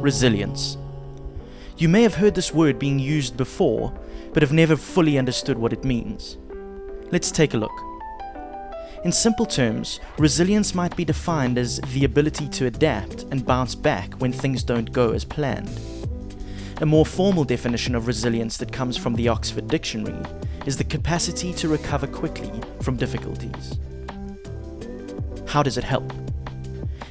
Resilience. You may have heard this word being used before, but have never fully understood what it means. Let's take a look. In simple terms, resilience might be defined as the ability to adapt and bounce back when things don't go as planned. A more formal definition of resilience that comes from the Oxford Dictionary is the capacity to recover quickly from difficulties. How does it help?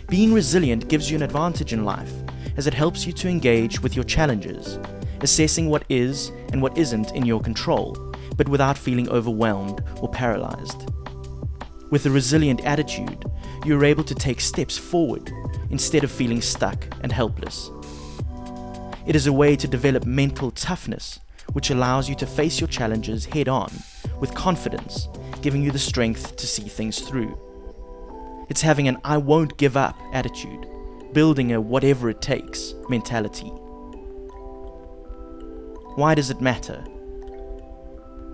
Being resilient gives you an advantage in life, as it helps you to engage with your challenges, assessing what is and what isn't in your control, but without feeling overwhelmed or paralyzed. With a resilient attitude, you are able to take steps forward instead of feeling stuck and helpless. It is a way to develop mental toughness, which allows you to face your challenges head-on with confidence, giving you the strength to see things through. It's having an I won't give up attitude, building a whatever it takes mentality. Why does it matter?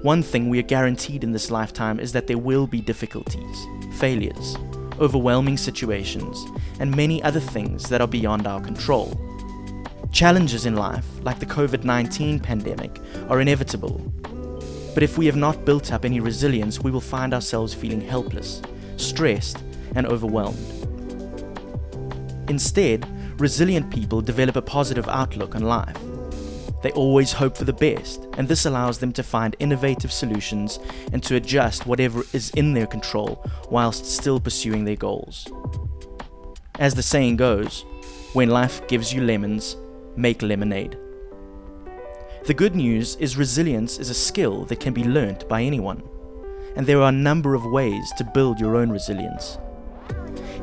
One thing we are guaranteed in this lifetime is that there will be difficulties, failures, overwhelming situations, and many other things that are beyond our control. Challenges in life, like the COVID-19 pandemic, are inevitable. But if we have not built up any resilience, we will find ourselves feeling helpless, stressed, and overwhelmed. Instead, resilient people develop a positive outlook on life. They always hope for the best, and this allows them to find innovative solutions and to adjust whatever is in their control whilst still pursuing their goals. As the saying goes, when life gives you lemons, make lemonade. The good news is resilience is a skill that can be learnt by anyone, and there are a number of ways to build your own resilience.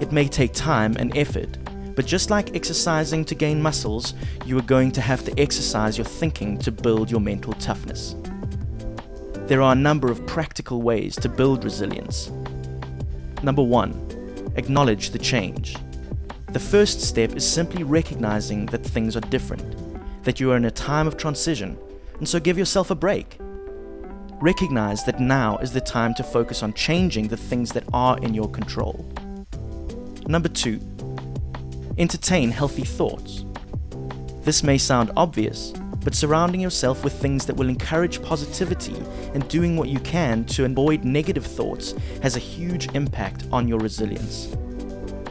It may take time and effort, but just like exercising to gain muscles, you are going to have to exercise your thinking to build your mental toughness. There are a number of practical ways to build resilience. Number 1, acknowledge the change. The first step is simply recognizing that things are different, that you are in a time of transition, and so give yourself a break. Recognize that now is the time to focus on changing the things that are in your control. Number 2, entertain healthy thoughts. This may sound obvious, but surrounding yourself with things that will encourage positivity and doing what you can to avoid negative thoughts has a huge impact on your resilience.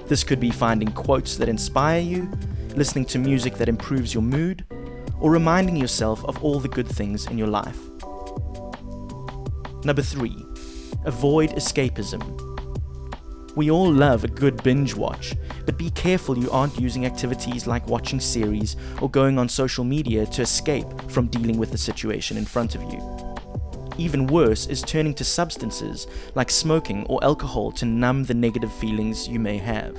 This could be finding quotes that inspire you, listening to music that improves your mood, or reminding yourself of all the good things in your life. Number 3, avoid escapism. We all love a good binge watch, but be careful you aren't using activities like watching series or going on social media to escape from dealing with the situation in front of you. Even worse is turning to substances like smoking or alcohol to numb the negative feelings you may have.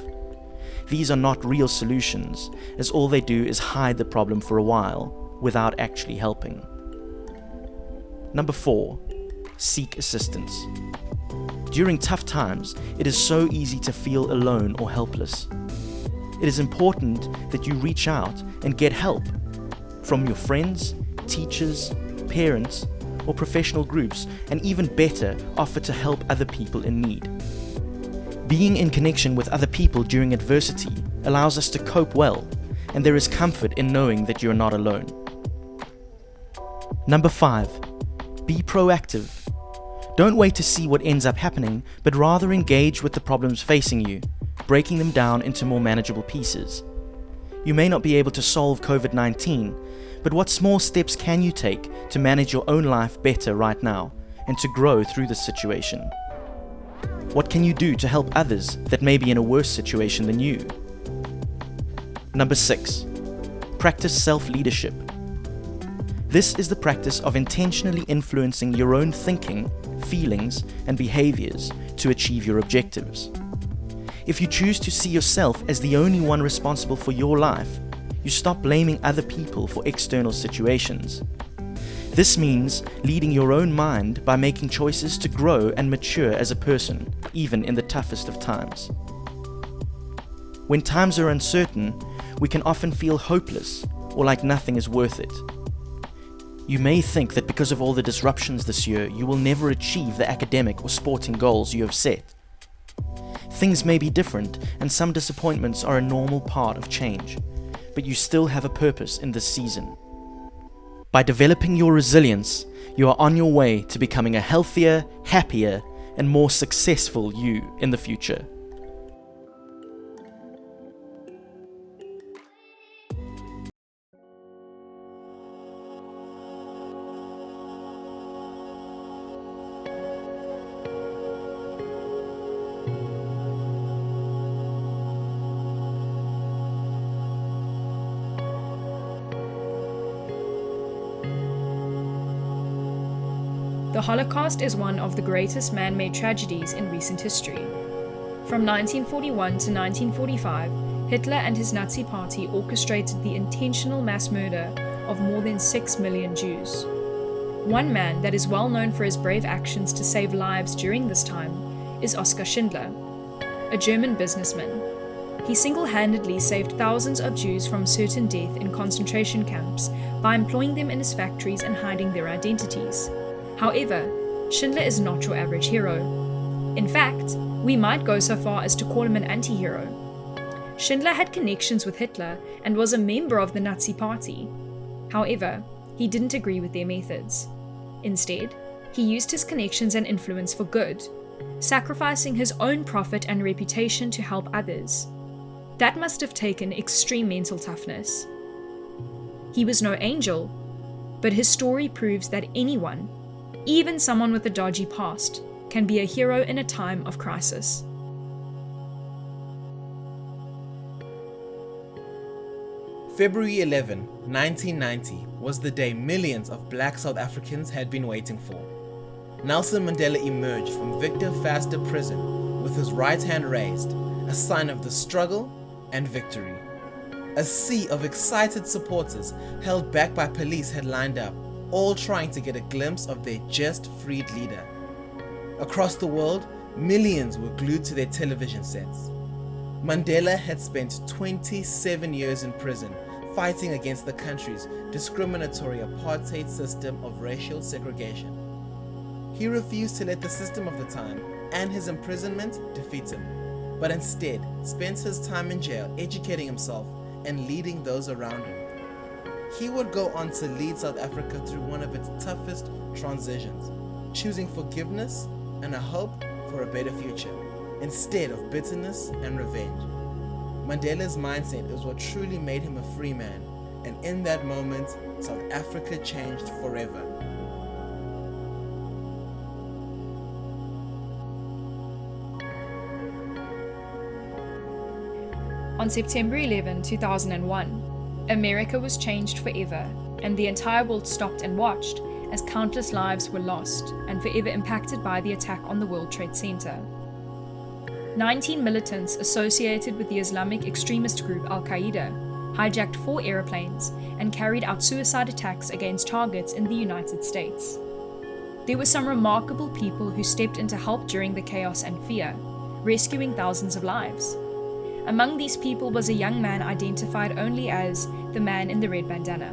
These are not real solutions, as all they do is hide the problem for a while without actually helping. Number 4, seek assistance. During tough times, it is so easy to feel alone or helpless. It is important that you reach out and get help from your friends, teachers, parents, or professional groups, and even better, offer to help other people in need. Being in connection with other people during adversity allows us to cope well, and there is comfort in knowing that you're not alone. Number 5, be proactive. Don't wait to see what ends up happening, but rather engage with the problems facing you, breaking them down into more manageable pieces. You may not be able to solve COVID-19, but what small steps can you take to manage your own life better right now and to grow through this situation? What can you do to help others that may be in a worse situation than you? Number 6, practice self-leadership. This is the practice of intentionally influencing your own thinking, feelings, and behaviors to achieve your objectives. If you choose to see yourself as the only one responsible for your life, you stop blaming other people for external situations. This means leading your own mind by making choices to grow and mature as a person, even in the toughest of times. When times are uncertain, we can often feel hopeless or like nothing is worth it. You may think that because of all the disruptions this year, you will never achieve the academic or sporting goals you have set. Things may be different, and some disappointments are a normal part of change. but you still have a purpose in this season. By developing your resilience, you are on your way to becoming a healthier, happier, and more successful you in the future. The Holocaust is one of the greatest man-made tragedies in recent history. From 1941 to 1945, Hitler and his Nazi party orchestrated the intentional mass murder of more than 6 million Jews. One man that is well known for his brave actions to save lives during this time is Oskar Schindler, a German businessman. He single-handedly saved thousands of Jews from certain death in concentration camps by employing them in his factories and hiding their identities. However, Schindler is not your average hero. In fact, we might go so far as to call him an anti-hero. Schindler had connections with Hitler and was a member of the Nazi party. However, he didn't agree with their methods. Instead, he used his connections and influence for good, sacrificing his own profit and reputation to help others. That must have taken extreme mental toughness. He was no angel, but his story proves that anyone, even someone with a dodgy past, can be a hero in a time of crisis. February 11, 1990 was the day millions of black South Africans had been waiting for. Nelson Mandela emerged from Victor Verster prison with his right hand raised, a sign of the struggle and victory. A sea of excited supporters held back by police had lined up, all trying to get a glimpse of their just freed leader. Across the world, millions were glued to their television sets. Mandela had spent 27 years in prison fighting against the country's discriminatory apartheid system of racial segregation. He refused to let the system of the time and his imprisonment defeat him, but instead spent his time in jail educating himself and leading those around him. He would go on to lead South Africa through one of its toughest transitions, choosing forgiveness and a hope for a better future, instead of bitterness and revenge. Mandela's mindset is what truly made him a free man, and in that moment, South Africa changed forever. On September 11, 2001, America was changed forever, and the entire world stopped and watched as countless lives were lost and forever impacted by the attack on the World Trade Center. 19 militants associated with the Islamic extremist group Al-Qaeda hijacked 4 airplanes and carried out suicide attacks against targets in the United States. There were some remarkable people who stepped in to help during the chaos and fear, rescuing thousands of lives. Among these people was a young man identified only as the man in the red bandana.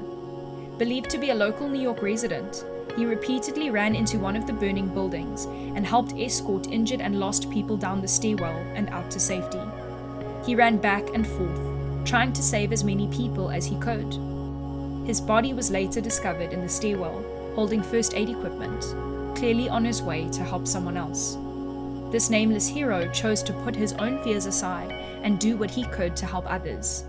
Believed to be a local New York resident, he repeatedly ran into one of the burning buildings and helped escort injured and lost people down the stairwell and out to safety. He ran back and forth, trying to save as many people as he could. His body was later discovered in the stairwell, holding first aid equipment, clearly on his way to help someone else. This nameless hero chose to put his own fears aside and do what he could to help others.